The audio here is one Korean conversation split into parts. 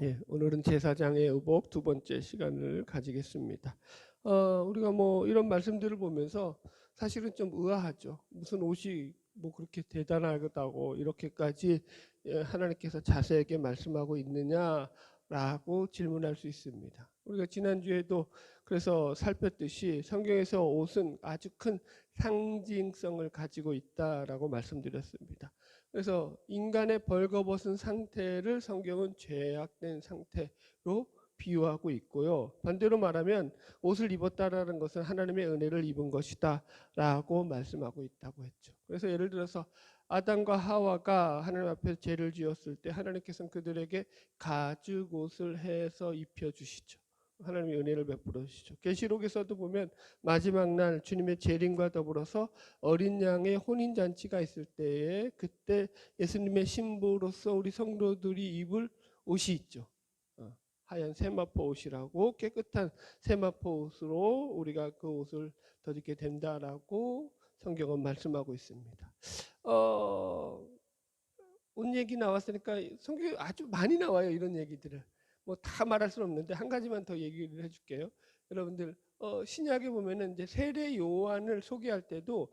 예, 오늘은 제사장의 의복 두 번째 시간을 가지겠습니다. 우리가 이런 말씀들을 보면서 사실은 좀 의아하죠. 무슨 옷이 그렇게 대단하다고 이렇게까지 하나님께서 자세하게 말씀하고 있느냐라고 질문할 수 있습니다. 우리가 지난주에도 그래서 살폈듯이 성경에서 옷은 아주 큰 상징성을 가지고 있다라고 말씀드렸습니다. 그래서 인간의 벌거벗은 상태를 성경은 죄악된 상태로 비유하고 있고요. 반대로 말하면 옷을 입었다라는 것은 하나님의 은혜를 입은 것이다 라고 말씀하고 있다고 했죠. 그래서 예를 들어서 아담과 하와가 하나님 앞에서 죄를 지었을 때 하나님께서는 그들에게 가죽 옷을 해서 입혀주시죠. 하나님의 은혜를 베풀어 주시죠. 계시록에서도 보면 마지막 날 주님의 재림과 더불어서 어린 양의 혼인 잔치가 있을 때에 그때 예수님의 신부로서 우리 성도들이 입을 옷이 있죠. 하얀 세마포 옷이라고 깨끗한 세마포 옷으로 우리가 그 옷을 덧입게 된다라고 성경은 말씀하고 있습니다. 옷 얘기 나왔으니까 성경에 아주 많이 나와요. 이런 얘기들을 다 말할 수는 없는데 한 가지만 더 얘기를 해줄게요. 여러분들 신약에 보면은 이제 세례 요한을 소개할 때도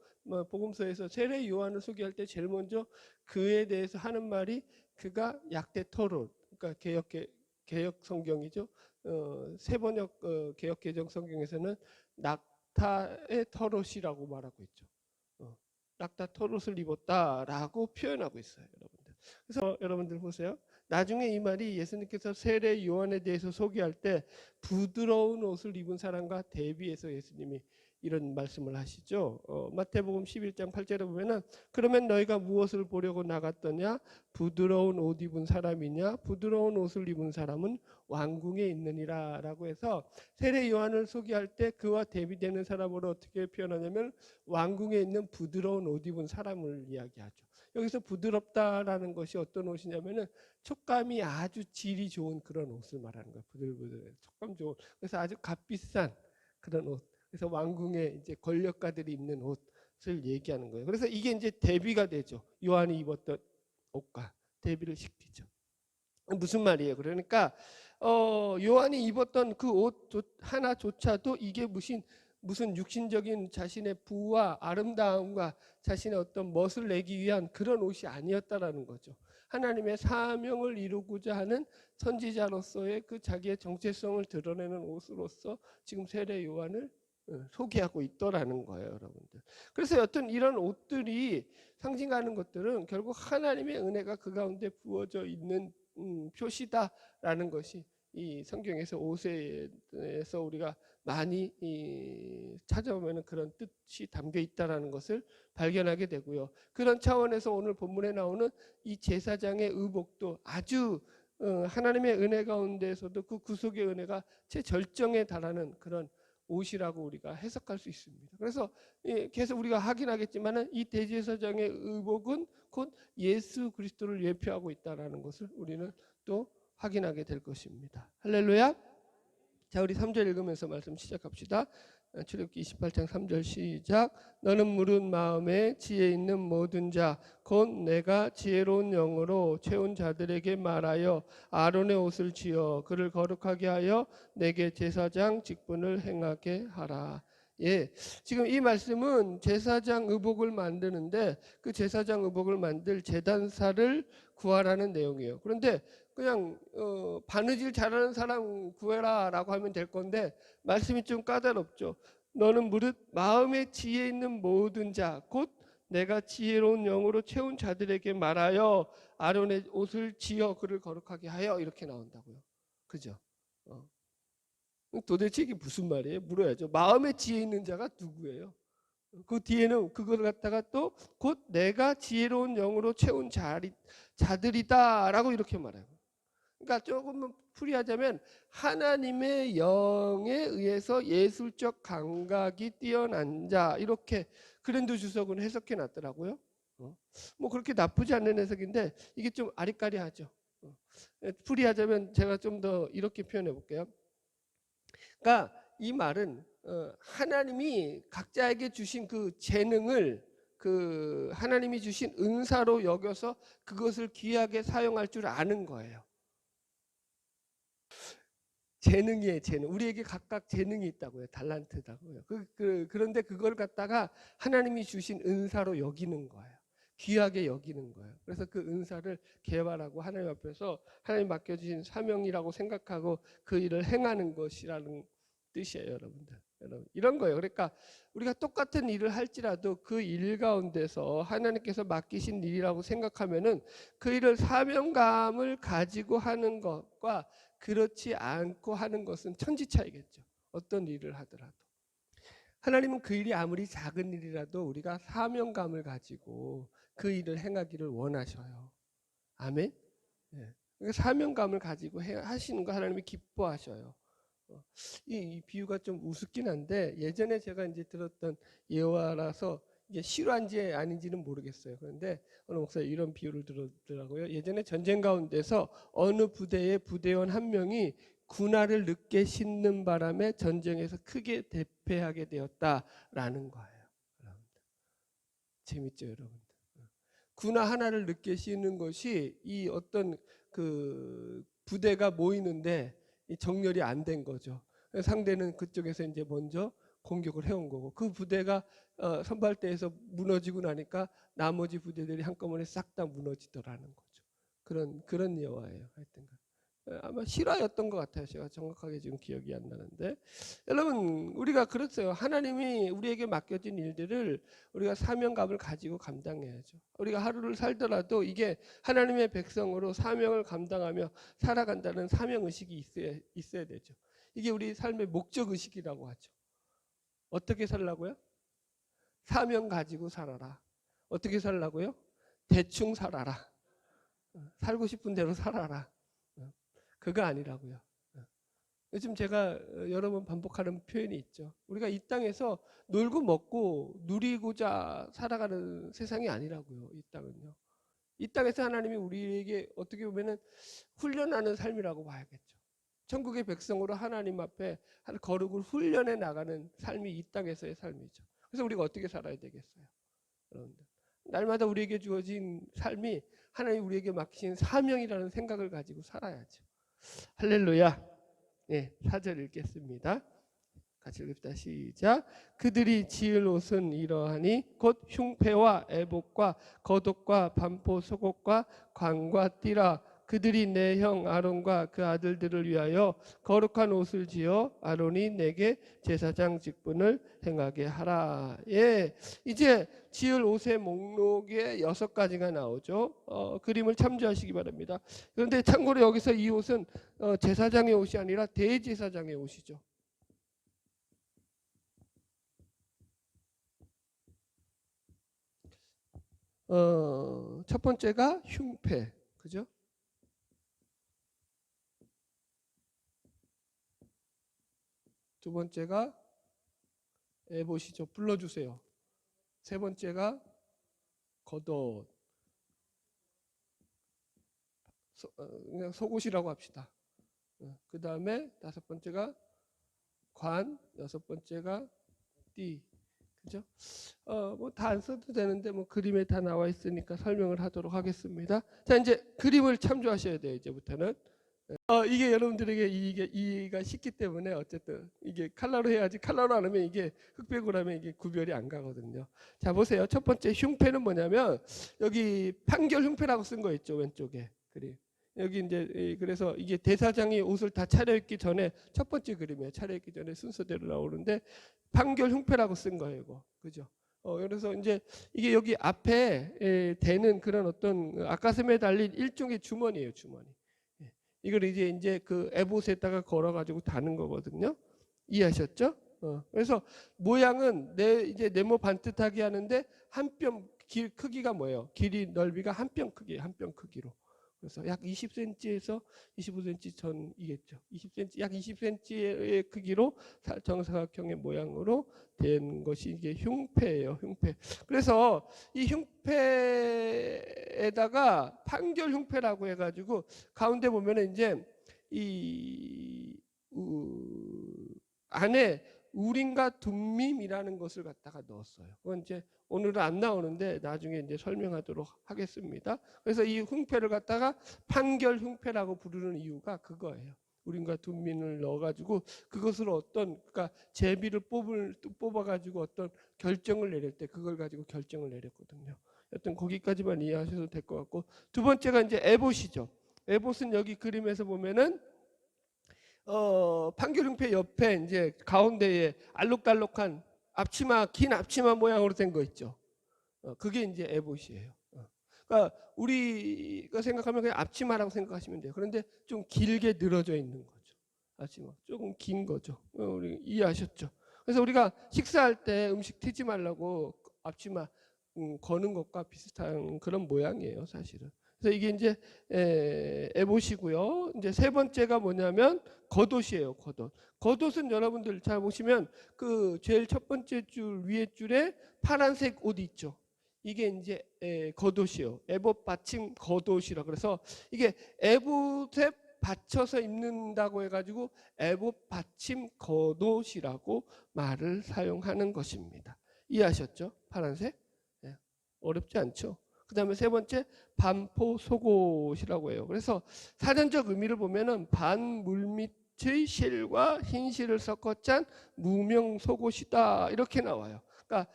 복음서에서 세례 요한을 소개할 때 제일 먼저 그에 대해서 하는 말이 그가 약대 토롯, 그러니까 개역 성경이죠. 세번역 개역 개정 성경에서는 낙타의 털옷이라고 말하고 있죠. 낙타 털옷을 입었다라고 표현하고 있어요, 여러분들. 그래서 여러분들 보세요. 나중에 이 말이 예수님께서 세례 요한에 대해서 소개할 때 부드러운 옷을 입은 사람과 대비해서 예수님이 이런 말씀을 하시죠. 마태복음 11장 8절에 보면은 그러면 너희가 무엇을 보려고 나갔더냐? 부드러운 옷 입은 사람이냐? 부드러운 옷을 입은 사람은 왕궁에 있느니라 라고 해서 세례 요한을 소개할 때 그와 대비되는 사람으로 어떻게 표현하냐면 왕궁에 있는 부드러운 옷 입은 사람을 이야기하죠. 여기서 부드럽다라는 것이 어떤 옷이냐면은 촉감이 아주 질이 좋은 그런 옷을 말하는 거예요. 부들부들 촉감 좋은. 그래서 아주 값비싼 그런 옷. 그래서 왕궁에 이제 권력가들이 입는 옷을 얘기하는 거예요. 그래서 이게 이제 대비가 되죠. 요한이 입었던 옷과 대비를 시키죠. 무슨 말이에요? 그러니까 요한이 입었던 그 옷 하나조차도 이게 무슨 육신적인 자신의 부와 아름다움과 자신의 어떤 멋을 내기 위한 그런 옷이 아니었다라는 거죠. 하나님의 사명을 이루고자 하는 선지자로서의 그 자기의 정체성을 드러내는 옷으로서 지금 세례 요한을 소개하고 있더라는 거예요, 여러분들. 그래서 여튼 이런 옷들이 상징하는 것들은 결국 하나님의 은혜가 그 가운데 부어져 있는 표시다라는 것이 이 성경에서 옷에서 우리가 많이 찾아보면 그런 뜻이 담겨 있다라는 것을 발견하게 되고요. 그런 차원에서 오늘 본문에 나오는 이 제사장의 의복도 아주 하나님의 은혜 가운데에서도 그 구속의 은혜가 최절정에 달하는 그런 옷이라고 우리가 해석할 수 있습니다. 그래서 계속 우리가 확인하겠지만은 이 대제사장의 의복은 곧 예수 그리스도를 예표하고 있다라는 것을 우리는 또 확인하게 될 것입니다. 할렐루야. 자, 우리 3절 읽으면서 말씀 시작합시다. 출애굽기 28장 3절 시작. 너는 물은 마음에 지혜 있는 모든 자 곧 내가 지혜로운 영으로 채운 자들에게 말하여 아론의 옷을 지어 그를 거룩하게 하여 내게 제사장 직분을 행하게 하라. 예, 지금 이 말씀은 제사장 의복을 만드는데 그 제사장 의복을 만들 제단사를 구하라는 내용이에요. 그런데 그냥 바느질 잘하는 사람 구해라라고 하면 될 건데 말씀이 좀 까다롭죠. 너는 무릇 마음에 지혜 있는 모든 자 곧 내가 지혜로운 영으로 채운 자들에게 말하여 아론의 옷을 지어 그를 거룩하게 하여 이렇게 나온다고요. 그죠? 도대체 이게 무슨 말이에요? 물어야죠. 마음에 지혜 있는 자가 누구예요? 그 뒤에는 그걸 갖다가 또 곧 내가 지혜로운 영으로 채운 자들이다라고 이렇게 말해요. 그러니까 조금 풀이하자면 하나님의 영에 의해서 예술적 감각이 뛰어난 자 이렇게 그랜드 주석은 해석해 놨더라고요. 그렇게 나쁘지 않는 해석인데 이게 좀 아리까리하죠. 풀이하자면 제가 좀 더 이렇게 표현해 볼게요. 그러니까 이 말은 하나님이 각자에게 주신 그 재능을 그 하나님이 주신 은사로 여겨서 그것을 귀하게 사용할 줄 아는 거예요. 재능이에요, 재능. 우리에게 각각 재능이 있다고요. 달란트다고요. 그런데 그걸 갖다가 하나님이 주신 은사로 여기는 거예요. 귀하게 여기는 거예요. 그래서 그 은사를 개발하고 하나님 앞에서 하나님 맡겨주신 사명이라고 생각하고 그 일을 행하는 것이라는 뜻이에요, 여러분들. 여러분, 이런 거예요. 그러니까 우리가 똑같은 일을 할지라도 그 일 가운데서 하나님께서 맡기신 일이라고 생각하면은 그 일을 사명감을 가지고 하는 것과 그렇지 않고 하는 것은 천지차이겠죠. 어떤 일을 하더라도. 하나님은 그 일이 아무리 작은 일이라도 우리가 사명감을 가지고 그 일을 행하기를 원하셔요. 아멘. 네. 그러니까 사명감을 가지고 하시는 거 하나님이 기뻐하셔요. 이 비유가 좀 우습긴 한데 예전에 제가 이제 들었던 예화라서 이게 실화인지 아닌지는 모르겠어요. 그런데 어느 목사 이런 비유를 들었더라고요. 예전에 전쟁 가운데서 어느 부대의 부대원 한 명이 군화를 늦게 신는 바람에 전쟁에서 크게 대패하게 되었다라는 거예요. 재밌죠, 여러분? 군화 하나를 늦게 신는 것이 이 어떤 그 부대가 모이는데 정렬이 안 된 거죠. 상대는 그쪽에서 이제 먼저 공격을 해온 거고 그 부대가 선발대에서 무너지고 나니까 나머지 부대들이 한꺼번에 싹 다 무너지더라는 거죠. 그런 예화예요. 하여튼 아마 실화였던 것 같아요. 제가 정확하게 지금 기억이 안 나는데 여러분 우리가 그렇어요. 하나님이 우리에게 맡겨진 일들을 우리가 사명감을 가지고 감당해야죠. 우리가 하루를 살더라도 이게 하나님의 백성으로 사명을 감당하며 살아간다는 사명의식이 있어야 되죠. 이게 우리 삶의 목적의식이라고 하죠. 어떻게 살라고요? 사명 가지고 살아라. 어떻게 살라고요? 대충 살아라. 살고 싶은 대로 살아라. 그거 아니라고요. 요즘 제가 여러 번 반복하는 표현이 있죠. 우리가 이 땅에서 놀고 먹고 누리고자 살아가는 세상이 아니라고요. 이 땅은요. 이 땅에서 하나님이 우리에게 어떻게 보면은 훈련하는 삶이라고 봐야겠죠. 천국의 백성으로 하나님 앞에 거룩을 훈련해 나가는 삶이 이 땅에서의 삶이죠. 그래서 우리가 어떻게 살아야 되겠어요? 여러분들. 날마다 우리에게 주어진 삶이 하나님 우리에게 맡기신 사명이라는 생각을 가지고 살아야죠. 할렐루야. 네, 4절 읽겠습니다. 같이 읽읍시다. 시작. 그들이 지을 옷은 이러하니 곧 흉패와 애복과 겉옷과 반포 속옷과 관과 띠라. 그들이 내 형 아론과 그 아들들을 위하여 거룩한 옷을 지어 아론이 내게 제사장 직분을 행하게 하라. 예, 이제 지을 옷의 목록에 6가지가 나오죠. 그림을 참조하시기 바랍니다. 그런데 참고로 여기서 이 옷은 제사장의 옷이 아니라 대제사장의 옷이죠. 첫 번째가 흉패, 그죠? 두 번째가 보시죠. 불러주세요. 세 번째가 겉옷. 그냥 속옷이라고 합시다. 그 다음에 5번째가 관, 6번째가 띠. 그죠? 뭐 다 안 써도 되는데 뭐 그림에 다 나와 있으니까 설명을 하도록 하겠습니다. 자, 이제 그림을 참조하셔야 돼요. 이제부터는. 이게 여러분들에게 이해가 쉽기 때문에 어쨌든 이게 칼라로 해야지 칼라로 안 하면 이게 흑백으로 하면 이게 구별이 안 가거든요. 자, 보세요. 첫 번째 흉패는 뭐냐면 여기 판결 흉패라고 쓴 거 있죠. 왼쪽에 그림. 여기 이제 그래서 이게 대사장이 옷을 다 차려입기 전에 첫 번째 그림이에요. 차려입기 전에 순서대로 나오는데 판결 흉패라고 쓴 거예요. 이거. 그죠? 그래서 이제 이게 여기 앞에 대는 그런 어떤 아까섬에 달린 일종의 주머니예요. 주머니. 이걸 이제 그 에봇에다가 걸어가지고 다는 거거든요. 이해하셨죠? 그래서 모양은 이제 네모 반듯하게 하는데 한 뼘 크기가 뭐예요? 길이 넓이가 한 뼘 크기예요. 한 뼘 크기로. 그래서 약 20cm에서 25cm 전이겠죠. 20cm, 약 20cm의 크기로 정사각형의 모양으로 된 것이 이게 흉패예요. 흉패. 그래서 이 흉패에다가 판결 흉패라고 해가지고 가운데 보면은 이제 이 안에 우림과 둠밈이라는 것을 갖다가 넣었어요. 그건 이제 오늘은 안 나오는데 나중에 이제 설명하도록 하겠습니다. 그래서 이 흉패를 갖다가 판결 흉패라고 부르는 이유가 그거예요. 우린과 둔민을 넣어가지고 그것을 그러니까 제비를 뽑아가지고 어떤 결정을 내릴 때 그걸 가지고 결정을 내렸거든요. 여튼 거기까지만 이해하셔도 될 것 같고, 두 번째가 이제 에봇이죠. 에봇은 여기 그림에서 보면은 판교림패 옆에 이제 가운데에 알록달록한 앞치마, 긴 앞치마 모양으로 된 거 있죠. 그게 이제 에봇이에요. 그러니까 우리가 생각하면 그냥 앞치마라고 생각하시면 돼요. 그런데 좀 길게 늘어져 있는 거죠. 앞치마 조금 긴 거죠. 우리 이해하셨죠? 그래서 우리가 식사할 때 음식 튀지 말라고 앞치마 거는 것과 비슷한 그런 모양이에요, 사실은. 그래서 이게 이제 에봇이고요. 이제 세 번째가 뭐냐면 겉옷이에요, 겉옷. 겉옷은 여러분들 잘 보시면 그 제일 첫 번째 줄 위에 줄에 파란색 옷 있죠. 이게 이제 겉옷이요. 에봇 받침 겉옷이라 그래서 이게 에봇에 받쳐서 입는다고 해가지고 에봇 받침 겉옷이라고 말을 사용하는 것입니다. 이해하셨죠? 파란색? 네. 어렵지 않죠? 그 다음에 세 번째 반포 속옷이라고 해요. 그래서 사전적 의미를 보면은 반물밑의 실과 흰실을 섞어 짠 무명 속옷이다 이렇게 나와요. 그러니까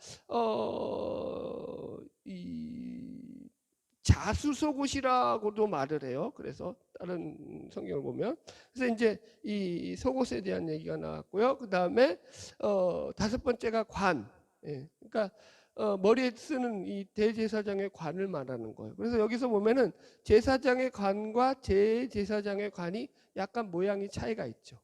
이 자수 속옷이라고도 말을 해요. 그래서 다른 성경을 보면 그래서 이제 이 속옷에 대한 얘기가 나왔고요. 그 다음에 다섯 번째가 관. 예. 그러니까 머리에 쓰는 이 대제사장의 관을 말하는 거예요. 그래서 여기서 보면은 제사장의 관과 대제사장의 관이 약간 모양이 차이가 있죠.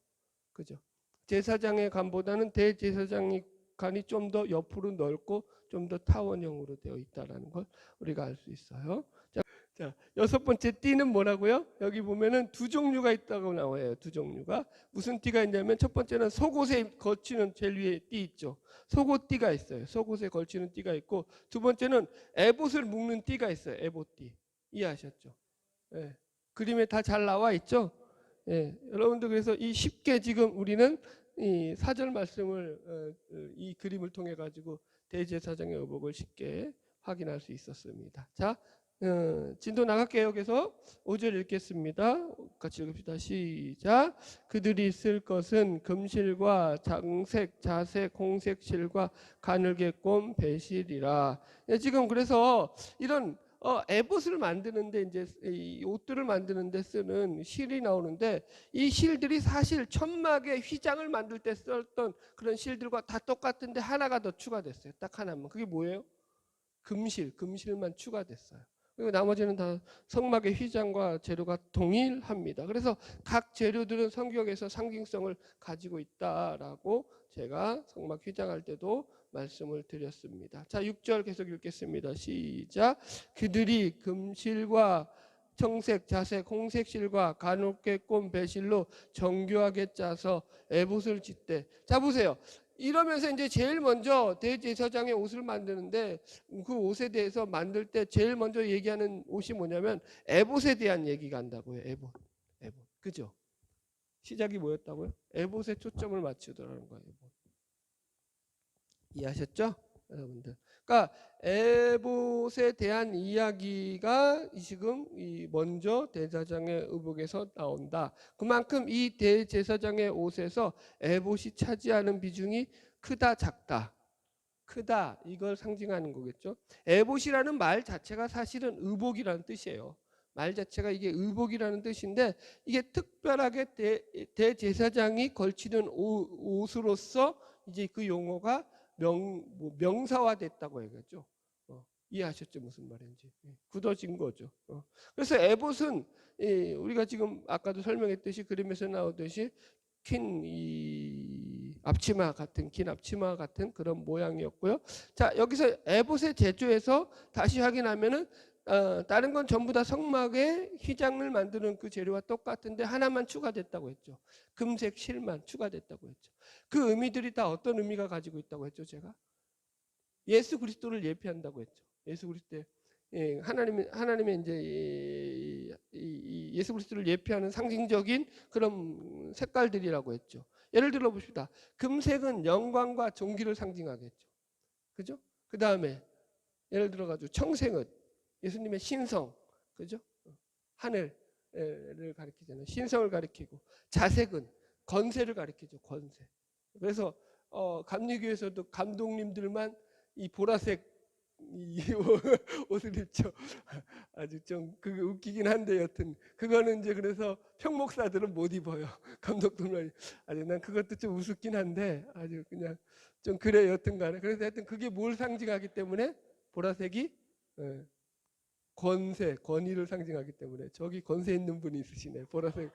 그죠? 제사장의 관보다는 대제사장의 관이 좀 더 옆으로 넓고 좀 더 타원형으로 되어 있다는 걸 우리가 알 수 있어요. 자, 여섯 번째 띠는 뭐라고요? 여기 보면은 두 종류가 있다고 나와요. 두 종류가. 무슨 띠가 있냐면 첫 번째는 속옷에 걸치는 제일 위에 띠 있죠. 속옷띠가 있어요. 속옷에 걸치는 띠가 있고, 두 번째는 에봇을 묶는 띠가 있어요. 에봇띠. 이해하셨죠? 예. 그림에 다 잘 나와 있죠? 예. 여러분들 그래서 이 쉽게 지금 우리는 이 사절 말씀을 이 그림을 통해 가지고 대제사장의 의복을 쉽게 확인할 수 있었습니다. 자, 진도 나갈게요. 그래서 5절 읽겠습니다. 같이 읽읍시다. 시작. 그들이 쓸 것은 금실과 장색, 자색, 홍색 실과 가늘게 꼰 배실이라. 지금 그래서 이런 에봇을 만드는데 이제 이 옷들을 만드는데 쓰는 실이 나오는데 이 실들이 사실 천막의 휘장을 만들 때 썼던 그런 실들과 다 똑같은데 하나가 더 추가됐어요. 딱 하나만. 그게 뭐예요? 금실만 추가됐어요. 그리고 나머지는 다 성막의 휘장과 재료가 동일합니다. 그래서 각 재료들은 성경에서 상징성을 가지고 있다라고 제가 성막 휘장할 때도 말씀을 드렸습니다. 자, 6절 계속 읽겠습니다. 시작. 그들이 금실과 청색, 자색, 홍색 실과 가늘게 꼰 배실로 정교하게 짜서 에봇을 짓되. 자, 보세요. 이러면서 이제 제일 먼저 대제사장의 옷을 만드는데 그 옷에 대해서 만들 때 제일 먼저 얘기하는 옷이 뭐냐면 에봇에 대한 얘기가 한다고요. 에봇. 그죠? 시작이 뭐였다고요? 에봇에 초점을 맞추더라는 거예요. 에봇. 이해하셨죠? 여러분들. 그러니까 에봇에 대한 이야기가 지금 먼저 대제사장의 의복에서 나온다. 그만큼 이 대제사장의 옷에서 에봇이 차지하는 비중이 크다, 작다. 크다, 이걸 상징하는 거겠죠. 에봇이라는 말 자체가 사실은 의복이라는 뜻이에요. 말 자체가 이게 의복이라는 뜻인데 이게 특별하게 대제사장이 걸치는 옷으로서 이제 그 용어가 명사화됐다고 해야겠죠. 이해하셨죠? 무슨 말인지. 굳어진 거죠. 그래서 에봇은 우리가 지금 아까도 설명했듯이 그림에서 나오듯이 긴 앞치마 같은 긴 앞치마 같은 그런 모양이었고요. 자, 여기서 에봇의 제조에서 다시 확인하면은 다른 건 전부 다 성막의 휘장을 만드는 그 재료와 똑같은데 하나만 추가됐다고 했죠. 금색 실만 추가됐다고 했죠. 그 의미들이 다 어떤 의미가 가지고 있다고 했죠, 제가? 예수 그리스도를 예표한다고 했죠. 예수 그리스도 하나님의 이제 예수 그리스도를 예표하는 상징적인 그런 색깔들이라고 했죠. 예를 들어 봅시다. 금색은 영광과 존귀를 상징하겠죠. 그죠? 그 다음에 예를 들어 가지고 청색은 예수님의 신성, 그죠? 하늘, 권세를 가리키잖아요. 신성을 가리키고, 자색은 건세를 가리키죠. 건세. 그래서 감리교에서도 감독님들만 이 보라색 이 옷을 입죠. 아주 좀 그게 웃기긴 한데 여튼 그거는 이제 그래서 평목사들은 못 입어요. 감독들만. 아니 난 그것도 좀 우습긴 한데 아주 그냥 좀 그래 여튼간에. 그래서 하여튼 그게 뭘 상징하기 때문에 보라색이 권세, 권위를 상징하기 때문에 저기 권세 있는 분이 있으시네. 보라색.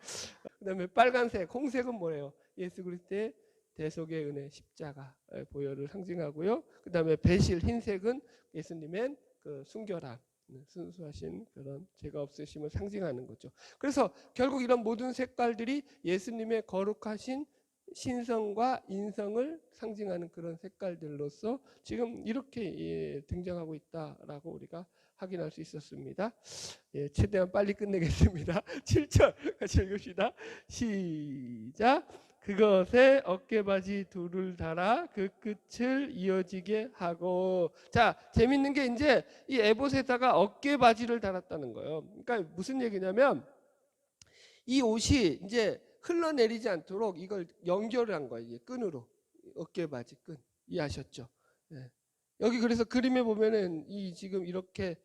그다음에 빨간색, 홍색은 뭐예요? 예수 그리스도의 대속의 은혜, 십자가 보혈을 상징하고요. 그다음에 배실, 흰색은 예수님의 그 순결함, 순수하신 그런 죄가 없으심을 상징하는 거죠. 그래서 결국 이런 모든 색깔들이 예수님의 거룩하신 신성과 인성을 상징하는 그런 색깔들로서 지금 이렇게 등장하고 있다라고 우리가 확인할 수 있었습니다. 최대한 빨리 끝내겠습니다. 7절 같이 읽읍시다. 시작. 그것에 어깨바지 둘을 달아 그 끝을 이어지게 하고. 자, 재밌는 게 이제 이 에봇에다가 어깨바지를 달았다는 거예요. 그러니까 무슨 얘기냐면 이 옷이 이제 흘러내리지 않도록 이걸 연결을 한 거예요. 끈으로. 어깨바지 끈. 이해하셨죠? 네. 여기 그래서 그림에 보면은 이 지금 이렇게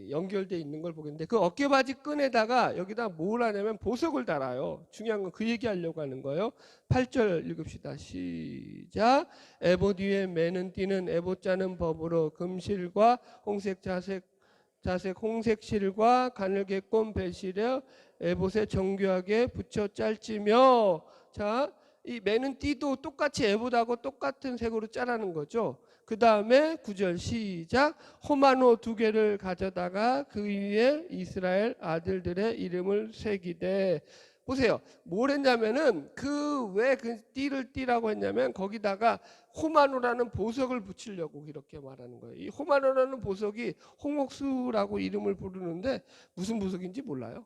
연결되어 있는 걸 보겠는데 그 어깨바지 끈에다가 여기다 뭘 하냐면 보석을 달아요. 중요한 건 그 얘기하려고 하는 거예요. 8절 읽읍시다. 시작. 에봇 위에 매는 띠는 에봇 짜는 법으로 금실과 홍색 자색 홍색 실과 가늘게 꼰 배실에 에봇에 정교하게 붙여 짤지며. 자, 이 매는 띠도 똑같이 에봇하고 똑같은 색으로 짜라는 거죠. 그 다음에 9절 시작. 호마노 2개를 가져다가 그 위에 이스라엘 아들들의 이름을 새기되. 보세요. 뭘 했냐면은 그 왜 그 띠를 띠라고 했냐면 거기다가 호마노라는 보석을 붙이려고 이렇게 말하는 거예요. 이 호마노라는 보석이 홍옥수라고 이름을 부르는데 무슨 보석인지 몰라요.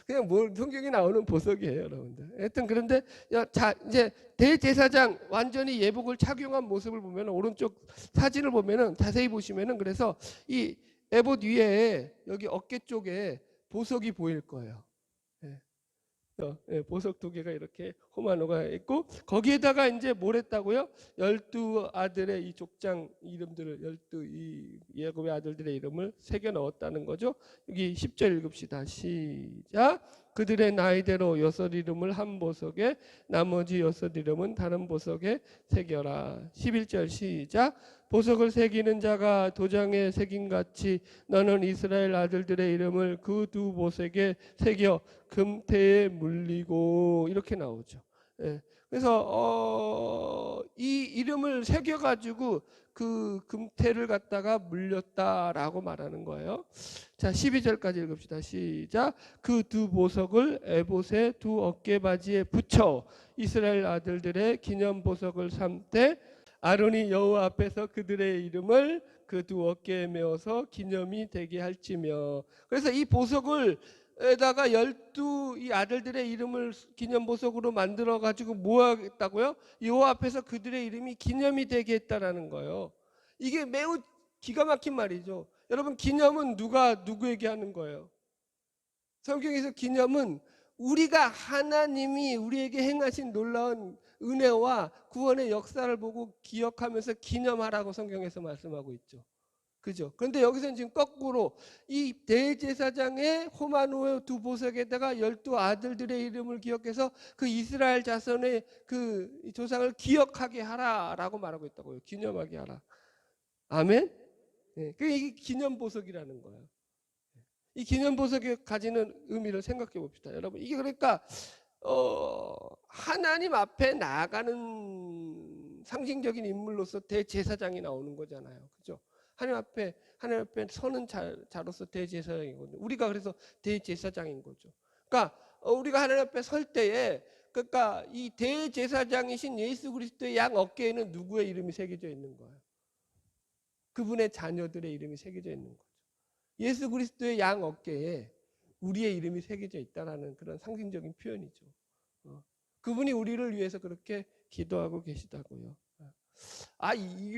그냥 뭘 성경에 나오는 보석이에요, 여러분들. 하여튼 그런데 자 이제 대제사장 완전히 예복을 착용한 모습을 보면 오른쪽 사진을 보면은 자세히 보시면은 그래서 이 에봇 위에 여기 어깨 쪽에 보석이 보일 거예요. 보석 2개가 이렇게 호마노가 있고 거기에다가 이제 뭘 했다고요? 12아들의 이 족장 이름들을 12이 야곱의 아들들의 이름을 새겨 넣었다는 거죠. 여기 10절 읽읍시다. 시작. 그들의 나이대로 6 이름을 한 보석에 나머지 6 이름은 다른 보석에 새겨라. 11절 시작. 보석을 새기는 자가 도장에 새긴 같이 너는 이스라엘 아들들의 이름을 그 2 보석에 새겨 금태에 물리고. 이렇게 나오죠. 그래서 이 이름을 새겨가지고 그 금태를 갖다가 물렸다라고 말하는 거예요. 자, 12절까지 읽읍시다. 시작. 그 2 보석을 에봇의 2 어깨바지에 붙여 이스라엘 아들들의 기념 보석을 삼되 아론이 여호와 앞에서 그들의 이름을 그 2 어깨에 메어서 기념이 되게 할지며. 그래서 이 보석을 에다가 12이 아들들의 이름을 기념 보석으로 만들어 가지고 뭐 하겠다고요? 여호와 앞에서 그들의 이름이 기념이 되게 했다라는 거예요. 이게 매우 기가 막힌 말이죠. 여러분, 기념은 누가 누구에게 하는 거예요? 성경에서 기념은 우리가 하나님이 우리에게 행하신 놀라운 은혜와 구원의 역사를 보고 기억하면서 기념하라고 성경에서 말씀하고 있죠. 그죠? 그런데 여기서는 지금 거꾸로 이 대제사장의 호마노의 2 보석에다가 12 아들들의 이름을 기억해서 그 이스라엘 자손의 그 조상을 기억하게 하라라고 말하고 있다고요. 기념하게 하라. 아멘? 네, 이게 기념 보석이라는 거예요. 이 기념 보석이 가지는 의미를 생각해 봅시다. 여러분, 이게 그러니까 하나님 앞에 나아가는 상징적인 인물로서 대제사장이 나오는 거잖아요. 그죠? 하나님 앞에 서는 자로서 대제사장이거든요. 우리가 그래서 대제사장인 거죠. 그러니까 우리가 하나님 앞에 설 때에 그러니까 이 대제사장이신 예수 그리스도의 양 어깨에는 누구의 이름이 새겨져 있는 거예요? 그분의 자녀들의 이름이 새겨져 있는 거죠. 예수 그리스도의 양 어깨에 우리의 이름이 새겨져 있다라는 그런 상징적인 표현이죠. 그분이 우리를 위해서 그렇게 기도하고 계시다고요.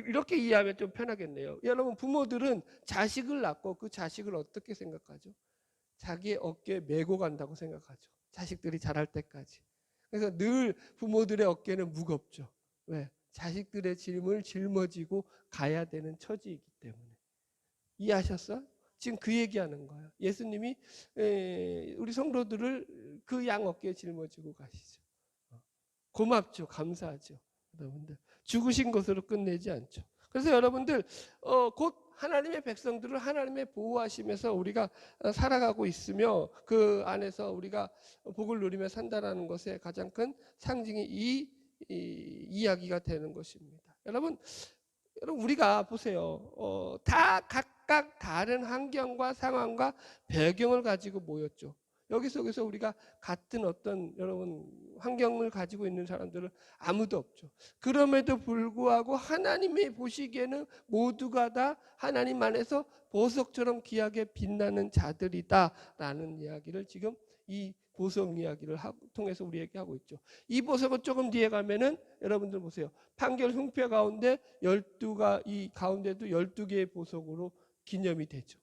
이렇게 이해하면 좀 편하겠네요. 여러분, 부모들은 자식을 낳고 그 자식을 어떻게 생각하죠? 자기의 어깨에 메고 간다고 생각하죠. 자식들이 자랄 때까지. 그래서 늘 부모들의 어깨는 무겁죠. 왜? 자식들의 짐을 짊어지고 가야 되는 처지이기 때문에. 이해하셨어요? 지금 그 얘기하는 거예요. 예수님이 우리 성도들을 그 양 어깨에 짊어지고 가시죠. 고맙죠. 감사하죠. 여러분들 죽으신 것으로 끝내지 않죠. 그래서 여러분들 곧 하나님의 백성들을 하나님의 보호하시면서 우리가 살아가고 있으며 그 안에서 우리가 복을 누리며 산다라는 것의 가장 큰 상징이 이 이야기가 되는 것입니다. 여러분 우리가 보세요. 다 각각 다른 환경과 상황과 배경을 가지고 모였죠. 여기 속에서 우리가 같은 어떤 여러분 환경을 가지고 있는 사람들은 아무도 없죠. 그럼에도 불구하고 하나님이 보시기에는 모두가 다 하나님 안에서 보석처럼 귀하게 빛나는 자들이다라는 이야기를 지금 이 보석 이야기를 통해서 우리에게 하고 있죠. 이 보석은 조금 뒤에 가면은 여러분들 보세요. 판결 흉패 가운데 12가 이 가운데도 12개의 보석으로 기념이 되죠.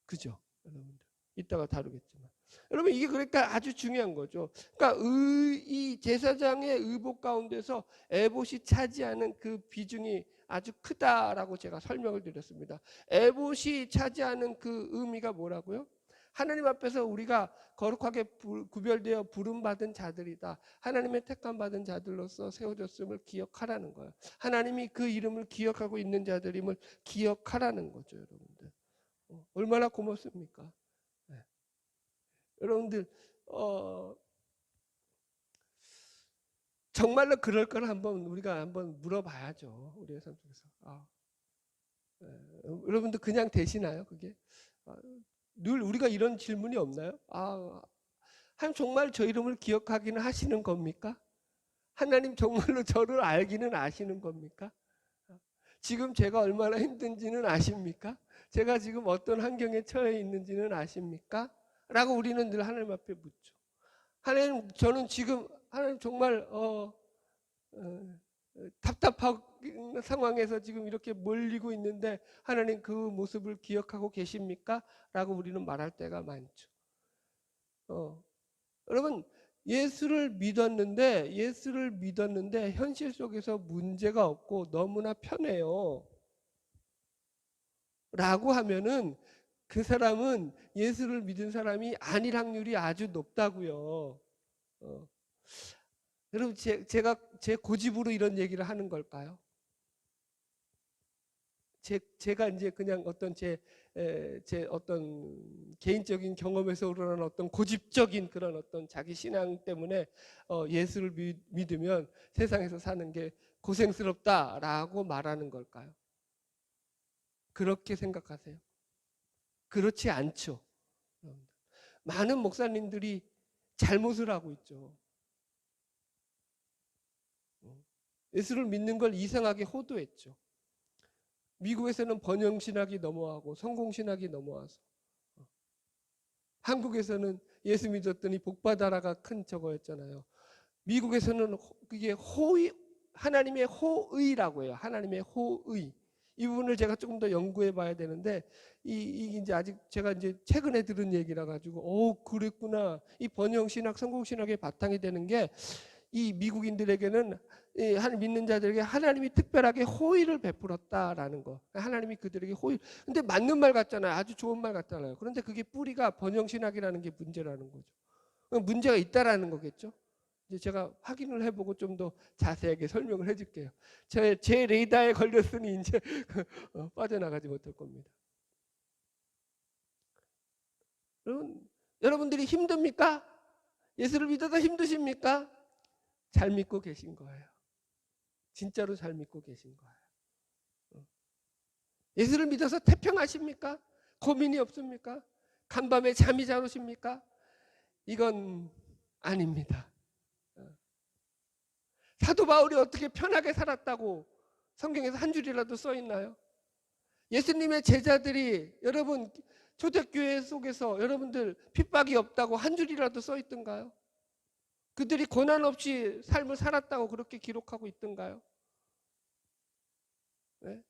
그죠? 여러분들 이따가 다루겠지만 여러분 이게 그러니까 아주 중요한 거죠. 그러니까 이 제사장의 의복 가운데서 에봇이 차지하는 그 비중이 아주 크다라고 제가 설명을 드렸습니다. 에봇이 차지하는 그 의미가 뭐라고요? 하나님 앞에서 우리가 거룩하게 구별되어 부름받은 자들이다. 하나님의 택함받은 자들로서 세워졌음을 기억하라는 거예요. 하나님이 그 이름을 기억하고 있는 자들임을 기억하라는 거죠. 여러분들 얼마나 고맙습니까? 네. 여러분들 정말로 그럴 걸 한번 우리가 한번 물어봐야죠. 우리의 삶 속에서. 여러분들 그냥 되시나요? 그게? 늘 우리가 이런 질문이 없나요? 하나님 정말 저 이름을 기억하기는 하시는 겁니까? 하나님 정말로 저를 알기는 아시는 겁니까? 지금 제가 얼마나 힘든지는 아십니까? 제가 지금 어떤 환경에 처해 있는지는 아십니까? 라고 우리는 늘 하나님 앞에 묻죠. 하나님 저는 지금 하나님 정말 답답한 상황에서 지금 이렇게 몰리고 있는데 하나님 그 모습을 기억하고 계십니까? 라고 우리는 말할 때가 많죠. 여러분 예수를 믿었는데 현실 속에서 문제가 없고 너무나 편해요. 라고 하면은 그 사람은 예수를 믿은 사람이 아닐 확률이 아주 높다고요. 여러분 제가 제 고집으로 이런 얘기를 하는 걸까요? 제가 이제 그냥 어떤 제 어떤 개인적인 경험에서 우러나는 어떤 고집적인 그런 어떤 자기 신앙 때문에 예수를 믿으면 세상에서 사는 게 고생스럽다라고 말하는 걸까요? 그렇게 생각하세요? 그렇지 않죠. 많은 목사님들이 잘못을 하고 있죠. 예수를 믿는 걸 이상하게 호도했죠. 미국에서는 번영신학이 넘어가고 성공신학이 넘어와서 한국에서는 예수 믿었더니 복받아라가 큰 저거였잖아요. 미국에서는 그게 하나님의 호의라고 해요. 하나님의 호의. 이 부분을 제가 조금 더 연구해 봐야 되는데 이게 이제 아직 제가 이제 최근에 들은 얘기라 가지고 그랬구나. 이 번영신학, 성공신학의 바탕이 되는 게 이 미국인들에게는 믿는 자들에게 하나님이 특별하게 호의를 베풀었다라는 거. 하나님이 그들에게 호의. 근데 맞는 말 같잖아요. 아주 좋은 말 같잖아요. 그런데 그게 뿌리가 번영신학이라는 게 문제라는 거죠. 문제가 있다라는 거겠죠. 이제 제가 확인을 해보고 좀 더 자세하게 설명을 해줄게요. 제 레이더에 걸렸으니 이제 빠져나가지 못할 겁니다. 여러분들이 힘듭니까? 예수를 믿어서 힘드십니까? 잘 믿고 계신 거예요. 진짜로 잘 믿고 계신 거예요. 예수를 믿어서 태평하십니까? 고민이 없습니까? 간밤에 잠이 잘 오십니까? 이건 아닙니다. 사도 바울이 어떻게 편하게 살았다고 성경에서 한 줄이라도 써 있나요? 예수님의 제자들이 여러분 초대교회 속에서 여러분들 핍박이 없다고 한 줄이라도 써 있던가요? 그들이 고난 없이 삶을 살았다고 그렇게 기록하고 있던가요? 네?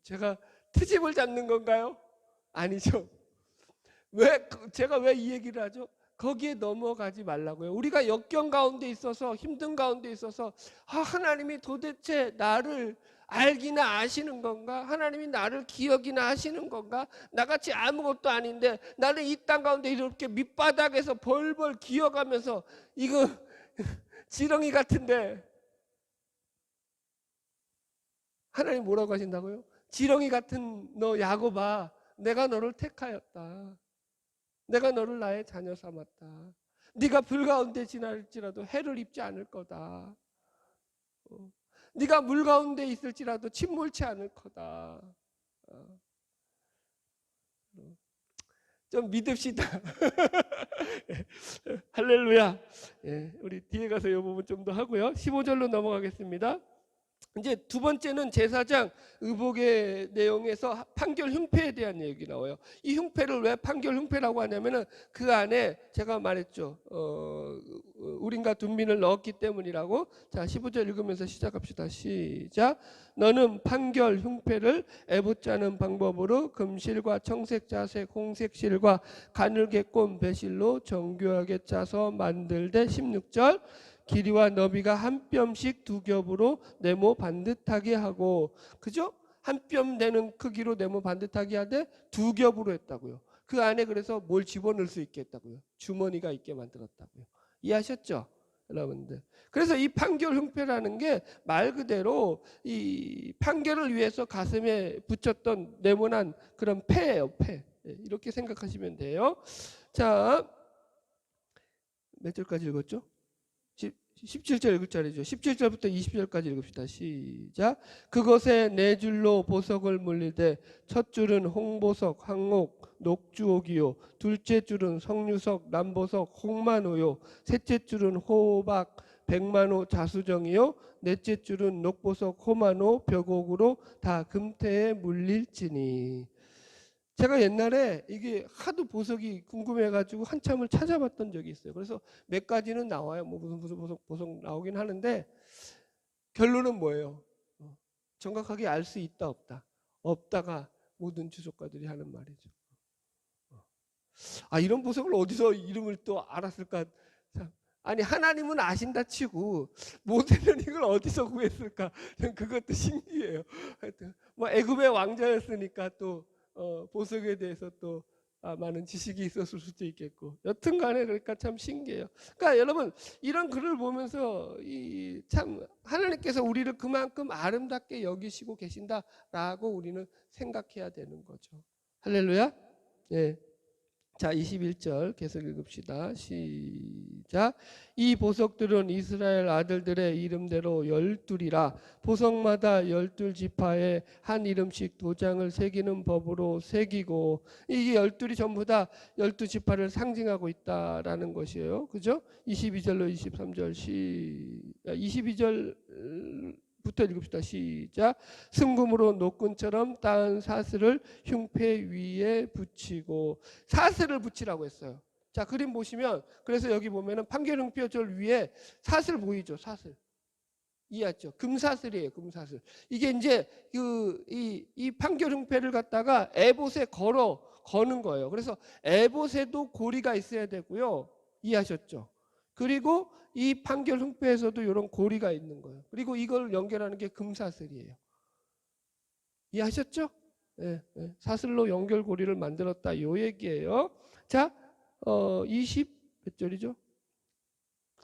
제가 트집을 잡는 건가요? 아니죠. 제가 왜 이 얘기를 하죠? 거기에 넘어가지 말라고요. 우리가 역경 가운데 있어서 힘든 가운데 있어서 하나님이 도대체 나를 알기나 아시는 건가? 하나님이 나를 기억이나 하시는 건가? 나같이 아무것도 아닌데 나는 이 땅 가운데 이렇게 밑바닥에서 벌벌 기어가면서 이거 지렁이 같은데 하나님 뭐라고 하신다고요? 지렁이 같은 너 야곱아, 내가 너를 택하였다. 내가 너를 나의 자녀 삼았다. 네가 불 가운데 지날지라도 해를 입지 않을 거다. 네가 물 가운데 있을지라도 침몰치 않을 거다. 좀 믿읍시다. 할렐루야. 예, 우리 뒤에 가서 이 부분 좀 더 하고요. 15절로 넘어가겠습니다. 이제 두 번째는 제사장 의복의 내용에서 판결 흉패에 대한 얘기 나와요. 이 흉패를 왜 판결 흉패라고 하냐면은 그 안에 제가 말했죠. 우린과 둔민을 넣었기 때문이라고. 자, 15절 읽으면서 시작합시다. 시작. 너는 판결 흉패를 애봇 짜는 방법으로 금실과 청색, 자색, 홍색 실과 가늘게 꼰 배실로 정교하게 짜서 만들되. 16절. 길이와 너비가 한 뼘씩 두 겹으로 네모 반듯하게 하고, 그죠? 한 뼘 되는 크기로 네모 반듯하게 하되 두 겹으로 했다고요. 그 안에 그래서 뭘 집어넣을 수 있게 했다고요. 주머니가 있게 만들었다고요. 이해하셨죠? 여러분들. 그래서 이 판결 흉패라는 게 말 그대로 이 판결을 위해서 가슴에 붙였던 네모난 그런 패예요. 패. 이렇게 생각하시면 돼요. 자, 몇 절까지 읽었죠? 17절 읽을 자리죠. 17절부터 20절까지 읽읍시다. 시작. 그것에 네 줄로 보석을 물리되 첫 줄은 홍보석, 황옥, 녹주옥이요. 둘째 줄은 석류석, 남보석, 홍만호요. 셋째 줄은 호박, 백만호, 자수정이요. 넷째 줄은 녹보석, 호만호, 벽옥으로 다 금태에 물릴지니. 제가 옛날에 이게 하도 보석이 궁금해가지고 한참을 찾아봤던 적이 있어요. 그래서 몇 가지는 나와요. 뭐 무슨 보석 나오긴 하는데 결론은 뭐예요? 정확하게 알 수 있다 없다. 없다가 모든 주석가들이 하는 말이죠. 이런 보석을 어디서 이름을 또 알았을까? 참. 아니 하나님은 아신다 치고 모세는 이걸 어디서 구했을까? 그것도 신기해요. 하여튼 뭐 애굽의 왕자였으니까 또 보석에 대해서 또 많은 지식이 있었을 수도 있겠고, 여튼간에 그러니까 참 신기해요. 그러니까 여러분 이런 글을 보면서 참 하나님께서 우리를 그만큼 아름답게 여기시고 계신다라고 우리는 생각해야 되는 거죠. 할렐루야. 예. 자, 21절 계속 읽읍시다. 시작. 이 보석들은 이스라엘 아들들의 이름대로 12이라 보석마다 12지파에 한 이름씩 도장을 새기는 법으로 새기고, 이게 12이 전부 다 12지파를 상징하고 있다라는 것이에요. 그죠? 22절로 23절 22절 부터 읽읍시다. 시작. 승금으로 노끈처럼 따은 사슬을 흉패 위에 붙이고. 사슬을 붙이라고 했어요. 자, 그림 보시면 그래서 여기 보면은 판결 흉패절 위에 사슬 보이죠? 사슬. 이해하죠? 금사슬이에요. 금사슬. 이게 이제 이 판결 흉패를 갖다가 에봇에 거는 거예요. 그래서 에봇에도 고리가 있어야 되고요. 이해하셨죠? 그리고 이 판결 흉패에서도 이런 고리가 있는 거예요. 그리고 이걸 연결하는 게 금사슬이에요. 이해하셨죠? 네, 네. 사슬로 연결 고리를 만들었다 이 얘기예요. 자, 20몇 절이죠?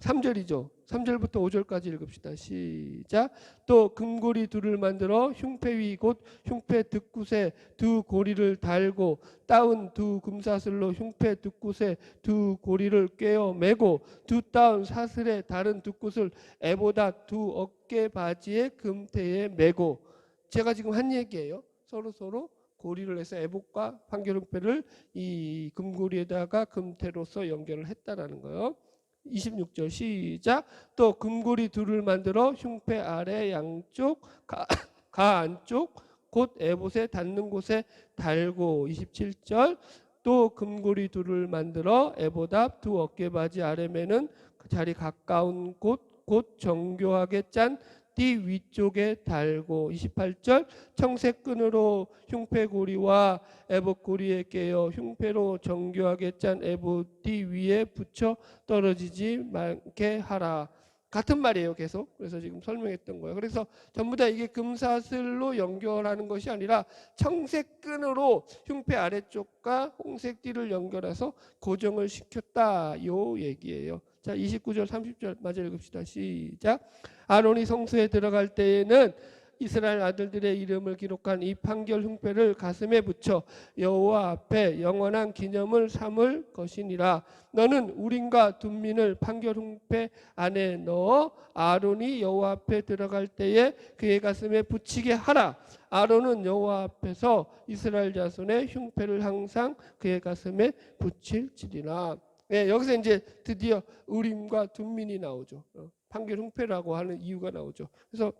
3절이죠. 3절부터 5절까지 읽읍시다. 시작. 또 금고리 둘을 만들어 흉패 위 곧 흉패 득굿에 두 고리를 달고 따은 두 금사슬로 흉패 득굿에 두 고리를 꿰어 매고 두 따은 사슬에 다른 득굿을 에보다 두 어깨 바지에 금태에 매고. 제가 지금 한 얘기예요. 서로 고리를 해서 에봇과 판결 흉패를 이 금고리에다가 금태로서 연결을 했다라는 거예요. 26절 시작. 또 금고리 둘을 만들어 흉패 아래 양쪽 가 안쪽 곧 에봇에 닿는 곳에 달고. 27절. 또 금고리 둘을 만들어 에봇 앞 두 어깨바지 아래 매는 그 자리 가까운 곳 곧 정교하게 짠 띠 위쪽에 달고 28절 청색끈으로 흉패고리와 애봇고리에 깨어 흉패로 정교하게 짠 애봇띠 위에 붙여 떨어지지 않게 하라. 같은 말이에요 계속. 그래서 지금 설명했던 거예요. 그래서 전부 다 이게 금사슬로 연결하는 것이 아니라 청색끈으로 흉패 아래쪽과 홍색띠를 연결해서 고정을 시켰다 요 얘기예요. 자 29절 30절 마저 읽읍시다. 시작. 아론이 성소에 들어갈 때에는 이스라엘 아들들의 이름을 기록한 이 판결 흉패를 가슴에 붙여 여호와 앞에 영원한 기념을 삼을 것이니라. 너는 우림과 둠민을 판결 흉패 안에 넣어 아론이 여호와 앞에 들어갈 때에 그의 가슴에 붙이게 하라. 아론은 여호와 앞에서 이스라엘 자손의 흉패를 항상 그의 가슴에 붙일지니라. 네, 여기서 이제 드디어 우림과 둠민이 나오죠. 판결 흉패라고 하는 이유가 나오죠. 그래서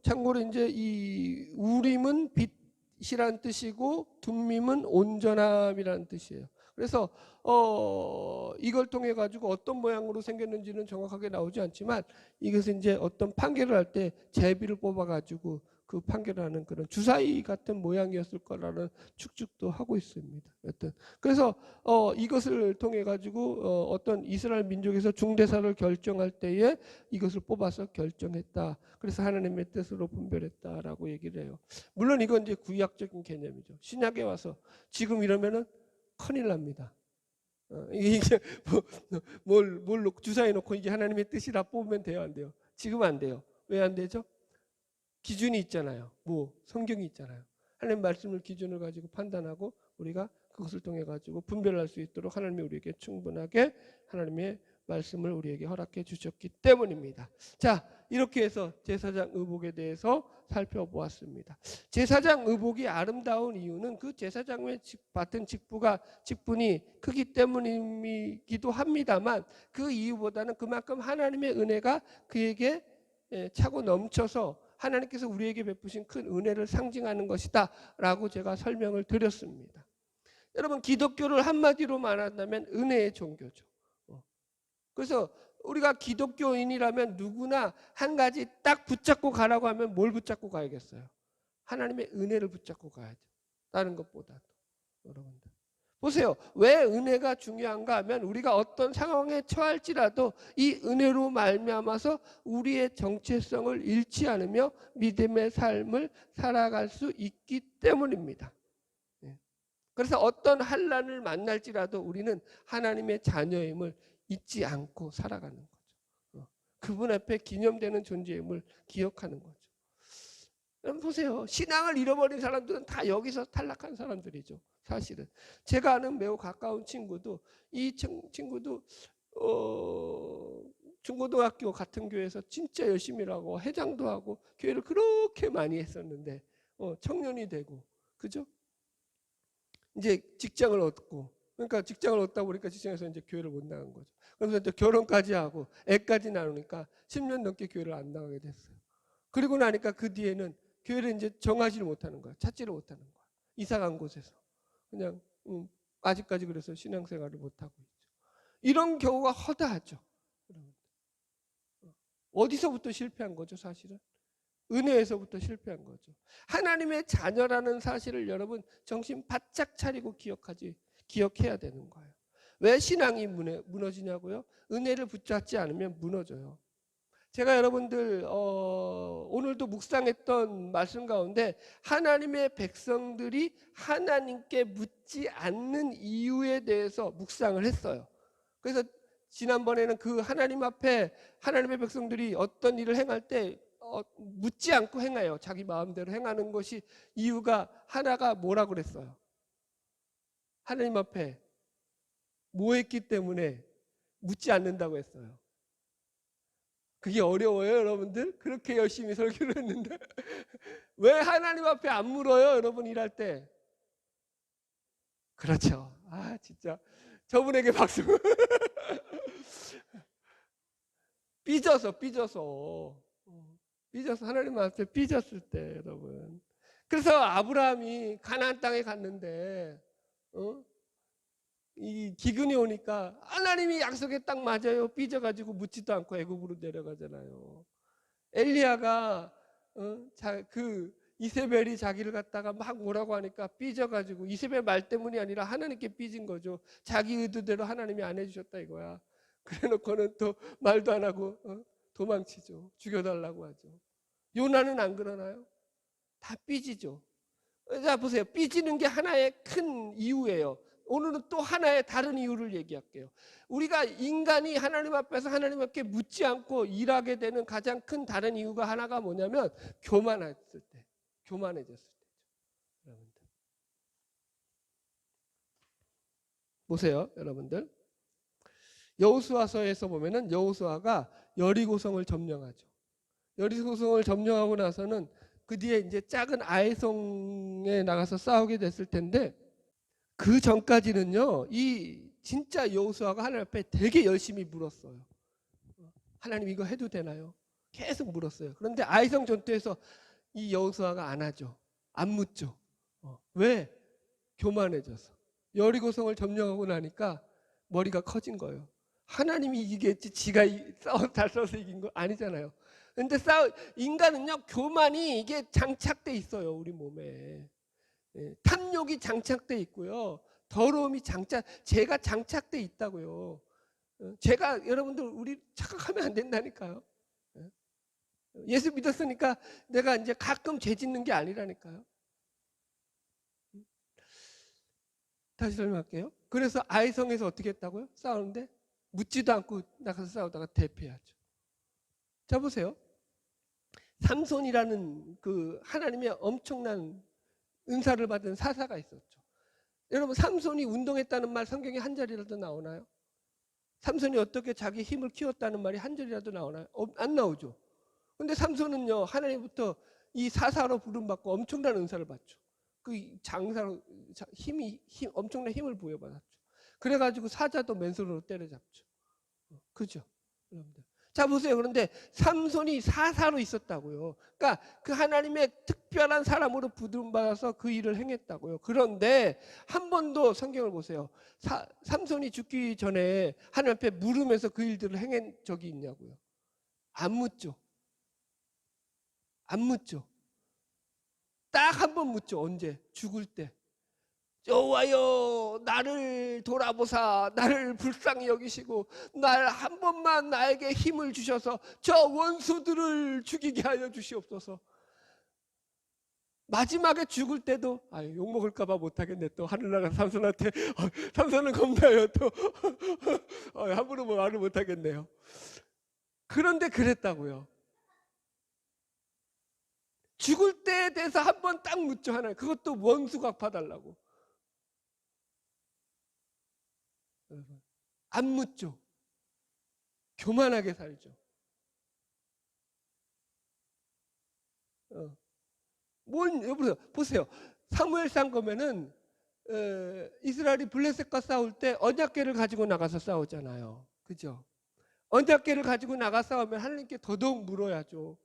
참고로 이제 이 우림은 빛이란 뜻이고 둠밈은 온전함이라는 뜻이에요. 그래서 이걸 통해 가지고 어떤 모양으로 생겼는지는 정확하게 나오지 않지만 이것은 이제 어떤 판결을 할 때 제비를 뽑아 가지고 그 판결을 하는 그런 주사위 같은 모양이었을 거라는 추측도 하고 있습니다. 여튼 그래서 이것을 통해 가지고 어떤 이스라엘 민족에서 중대사를 결정할 때에 이것을 뽑아서 결정했다. 그래서 하나님의 뜻으로 분별했다라고 얘기를 해요. 물론 이건 이제 구약적인 개념이죠. 신약에 와서 지금 이러면은 큰일 납니다. 이게 뭘 주사위 놓고 이게 하나님의 뜻이라 뽑으면 돼요, 안 돼요? 지금 안 돼요. 왜 안 되죠? 기준이 있잖아요. 성경이 있잖아요. 하나님 말씀을 기준을 가지고 판단하고 우리가 그것을 통해 가지고 분별할 수 있도록 하나님이 우리에게 충분하게 하나님의 말씀을 우리에게 허락해 주셨기 때문입니다. 자, 이렇게 해서 제사장 의복에 대해서 살펴보았습니다. 제사장 의복이 아름다운 이유는 그 제사장의 맡은 직분이 크기 때문이기도 합니다만 그 이유보다는 그만큼 하나님의 은혜가 그에게 차고 넘쳐서 하나님께서 우리에게 베푸신 큰 은혜를 상징하는 것이다 라고 제가 설명을 드렸습니다. 여러분 기독교를 한마디로 말한다면 은혜의 종교죠. 그래서 우리가 기독교인이라면 누구나 한 가지 딱 붙잡고 가라고 하면 뭘 붙잡고 가야겠어요? 하나님의 은혜를 붙잡고 가야죠. 다른 것보다도. 여러분들 보세요. 왜 은혜가 중요한가 하면 우리가 어떤 상황에 처할지라도 이 은혜로 말미암아서 우리의 정체성을 잃지 않으며 믿음의 삶을 살아갈 수 있기 때문입니다. 그래서 어떤 환난을 만날지라도 우리는 하나님의 자녀임을 잊지 않고 살아가는 거죠. 그분 앞에 기념되는 존재임을 기억하는 거죠. 여러분 보세요. 신앙을 잃어버린 사람들은 다 여기서 탈락한 사람들이죠. 사실은 제가 아는 매우 가까운 친구도 이 친구도 중고등학교 같은 교회에서 진짜 열심히 하고 회장도 하고 교회를 그렇게 많이 했었는데 청년이 되고 그죠? 이제 직장을 얻고 그러니까 직장을 얻다 보니까 직장에서 이제 교회를 못 나간 거죠. 그러면서 이제 결혼까지 하고 애까지 나누니까 10년 넘게 교회를 안 나가게 됐어요. 그리고 나니까 그 뒤에는 교회를 이제 정하지를 못하는 거야. 찾지를 못하는 거야. 이사 간 곳에서. 그냥 아직까지 그래서 신앙생활을 못하고 있죠. 이런 경우가 허다하죠. 어디서부터 실패한 거죠 사실은? 은혜에서부터 실패한 거죠. 하나님의 자녀라는 사실을 여러분 정신 바짝 차리고 기억해야 되는 거예요. 왜 신앙이 무너지냐고요? 은혜를 붙잡지 않으면 무너져요. 제가 여러분들 오늘도 묵상했던 말씀 가운데 하나님의 백성들이 하나님께 묻지 않는 이유에 대해서 묵상을 했어요. 그래서 지난번에는 그 하나님 앞에 하나님의 백성들이 어떤 일을 행할 때 묻지 않고 행해요. 자기 마음대로 행하는 것이 이유가 하나가 뭐라고 그랬어요? 하나님 앞에 뭐 했기 때문에 묻지 않는다고 했어요. 그게 어려워요 여러분들? 그렇게 열심히 설교를 했는데 왜 하나님 앞에 안 물어요 여러분 일할 때? 그렇죠. 아 진짜 저분에게 박수. 삐져서 하나님 앞에 삐졌을 때 여러분. 그래서 아브라함이 가나안 땅에 갔는데 이 기근이 오니까 하나님이 약속에 딱 맞아요. 삐져가지고 묻지도 않고 애굽으로 내려가잖아요. 엘리야가 그 이세벨이 자기를 갖다가 막 뭐라고 하니까 삐져가지고, 이세벨 말 때문이 아니라 하나님께 삐진 거죠. 자기 의도대로 하나님이 안 해주셨다 이거야. 그래놓고는 또 말도 안 하고 도망치죠. 죽여달라고 하죠. 요나는 안 그러나요? 다 삐지죠. 자 보세요. 삐지는 게 하나의 큰 이유예요. 오늘은 또 하나의 다른 이유를 얘기할게요. 우리가 인간이 하나님 앞에서 하나님께 묻지 않고 일하게 되는 가장 큰 다른 이유가 하나가 뭐냐면 교만했을 때, 교만해졌을 때죠. 여러분들 보세요. 여러분들 여호수아서에서 보면은 여호수아가 여리고성을 점령하죠. 여리고성을 점령하고 나서는 그 뒤에 이제 작은 아이성에 나가서 싸우게 됐을 텐데, 그 전까지는요, 이 진짜 여호수아가 하나님 앞에 되게 열심히 물었어요. 하나님 이거 해도 되나요? 계속 물었어요. 그런데 아이성 전투에서 이 여호수아가 안 하죠. 안 묻죠. 왜? 교만해져서. 여리고성을 점령하고 나니까 머리가 커진 거예요. 하나님이 이기겠지, 지가 잘 싸워서 이긴 거 아니잖아요. 근데 인간은요, 교만이 이게 장착돼 있어요, 우리 몸에. 탐욕이 장착돼 있고요, 더러움이 죄가 장착돼 있다고요. 죄가, 여러분들 우리 착각하면 안 된다니까요. 예수 믿었으니까 내가 이제 가끔 죄 짓는 게 아니라니까요. 다시 설명할게요. 그래서 아이성에서 어떻게 했다고요? 싸우는데 묻지도 않고 나가서 싸우다가 대패하죠. 자 보세요. 삼손이라는 그 하나님의 엄청난 은사를 받은 사사가 있었죠. 여러분, 삼손이 운동했다는 말 성경에 한 자리라도 나오나요? 삼손이 어떻게 자기 힘을 키웠다는 말이 한 자리라도 나오나요? 안 나오죠. 근데 삼손은요, 하나님부터 이 사사로 부름받고 엄청난 은사를 받죠. 그 장사로 엄청난 힘을 부여받았죠. 그래가지고 사자도 맨손으로 때려잡죠. 그죠? 여러분들. 자 보세요. 그런데 삼손이 사사로 있었다고요. 그러니까 그 하나님의 특별한 사람으로 부름받아서 그 일을 행했다고요. 그런데 한 번도 성경을 보세요. 삼손이 죽기 전에 하나님 앞에 물으면서 그 일들을 행한 적이 있냐고요. 안 묻죠. 안 묻죠. 딱 한 번 묻죠. 언제? 죽을 때. 여호와여, 나를 돌아보사, 나를 불쌍히 여기시고 날 한 번만 나에게 힘을 주셔서 저 원수들을 죽이게 하여 주시옵소서. 마지막에 죽을 때도 욕먹을까 봐 못하겠네. 또 하늘나라 삼손한테 삼손은 겁나요. 또 함부로 말을 못하겠네요. 그런데 그랬다고요. 죽을 때에 대해서 한 번 딱 묻죠. 하나님. 그것도 원수 갚아달라고. 안 묻죠. 교만하게 살죠. 여보세요. 보세요. 사무엘상 보면은 이스라엘이 블레셋과 싸울 때 언약궤를 가지고 나가서 싸우잖아요. 그죠? 언약궤를 가지고 나가 싸우면 하나님께 더더욱 물어야죠.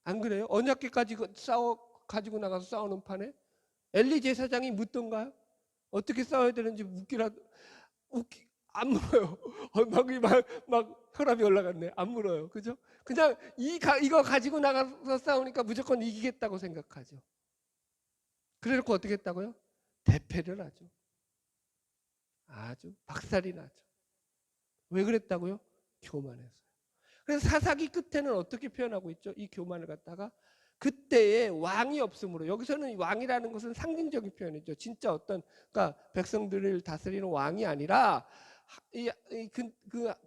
안 그래요? 언약궤 가지고 나가서 싸우는 판에 엘리 제사장이 묻던가요? 어떻게 싸워야 되는지 안 물어요. 막 혈압이 올라갔네. 안 물어요. 그죠? 그냥 이거 가지고 나가서 싸우니까 무조건 이기겠다고 생각하죠. 그래놓고 어떻게 했다고요? 대패를 하죠. 아주 박살이 나죠. 왜 그랬다고요? 교만해서요. 그래서 사사기 끝에는 어떻게 표현하고 있죠? 이 교만을 갖다가 그때의 왕이 없으므로, 여기서는 왕이라는 것은 상징적인 표현이죠. 진짜 그러니까 백성들을 다스리는 왕이 아니라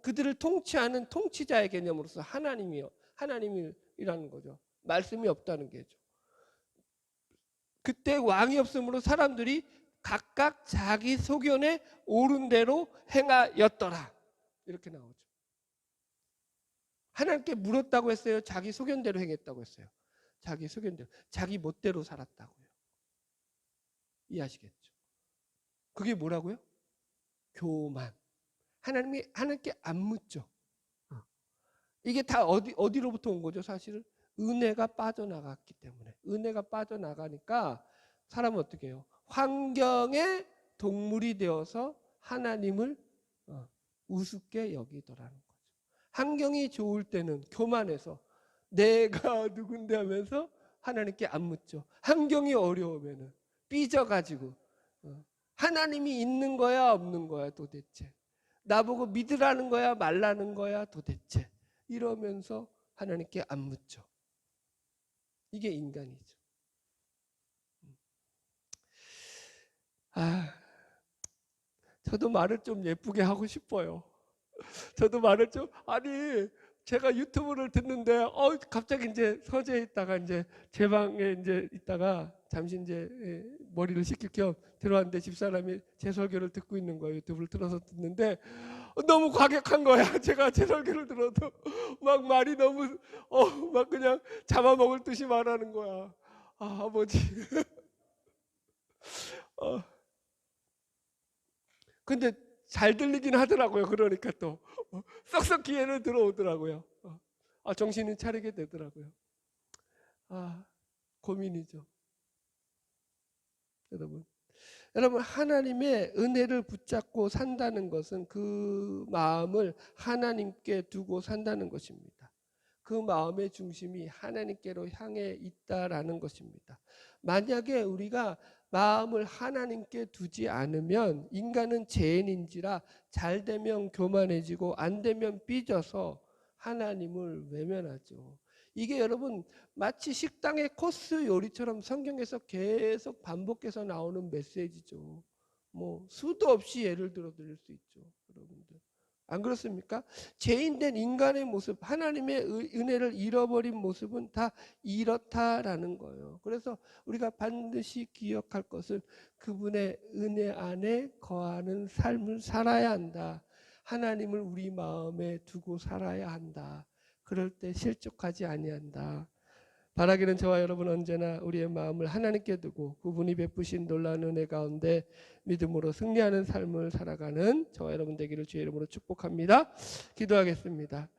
그들을 통치하는 통치자의 개념으로서 하나님이라는 거죠. 말씀이 없다는 게죠. 그때 왕이 없으므로 사람들이 각각 자기 소견에 옳은 대로 행하였더라. 이렇게 나오죠. 하나님께 물었다고 했어요? 자기 소견대로 행했다고 했어요? 자기 소견대로, 자기 멋대로 살았다고요. 이해하시겠죠? 그게 뭐라고요? 교만. 하나님께 안 묻죠. 이게 다 어디로부터 온 거죠? 사실은 은혜가 빠져나갔기 때문에. 은혜가 빠져나가니까 사람은 어떻게 해요? 환경의 동물이 되어서 하나님을 우습게 여기더라는 거죠. 환경이 좋을 때는 교만해서 내가 누군데 하면서 하나님께 안 묻죠. 환경이 어려우면은 삐져가지고 하나님이 있는 거야 없는 거야 도대체, 나보고 믿으라는 거야 말라는 거야 도대체, 이러면서 하나님께 안 묻죠. 이게 인간이죠. 저도 말을 좀 예쁘게 하고 싶어요. 저도 말을 좀, 아니 제가 유튜브를 듣는데 갑자기 이제 서재에 있다가 이제 제 방에 이제 있다가 잠시 이제 머리를 식힐 겸 들어왔는데 집사람이 제 설교를 듣고 있는 거예요. 유튜브를 틀어서 듣는데 너무 과격한 거야. 제가 제 설교를 들어도 막 말이 너무 막 그냥 잡아먹을 듯이 말하는 거야. 아버지. 근데 잘 들리긴 하더라고요. 그러니까 또 썩썩 귀에는 들어오더라고요. 정신을 차리게 되더라고요. 고민이죠. 여러분 하나님의 은혜를 붙잡고 산다는 것은 그 마음을 하나님께 두고 산다는 것입니다. 그 마음의 중심이 하나님께로 향해 있다라는 것입니다. 만약에 우리가 마음을 하나님께 두지 않으면 인간은 죄인인지라 잘 되면 교만해지고 안 되면 삐져서 하나님을 외면하죠. 이게 여러분 마치 식당의 코스 요리처럼 성경에서 계속 반복해서 나오는 메시지죠. 뭐 수도 없이 예를 들어 드릴 수 있죠. 여러분들 안 그렇습니까? 죄인된 인간의 모습, 하나님의 은혜를 잃어버린 모습은 다 이렇다라는 거예요. 그래서 우리가 반드시 기억할 것은 그분의 은혜 안에 거하는 삶을 살아야 한다. 하나님을 우리 마음에 두고 살아야 한다. 그럴 때 실족하지 아니한다. 바라기는 저와 여러분 언제나 우리의 마음을 하나님께 두고 그분이 베푸신 놀라운 은혜 가운데 믿음으로 승리하는 삶을 살아가는 저와 여러분 되기를 주의 이름으로 축복합니다. 기도하겠습니다.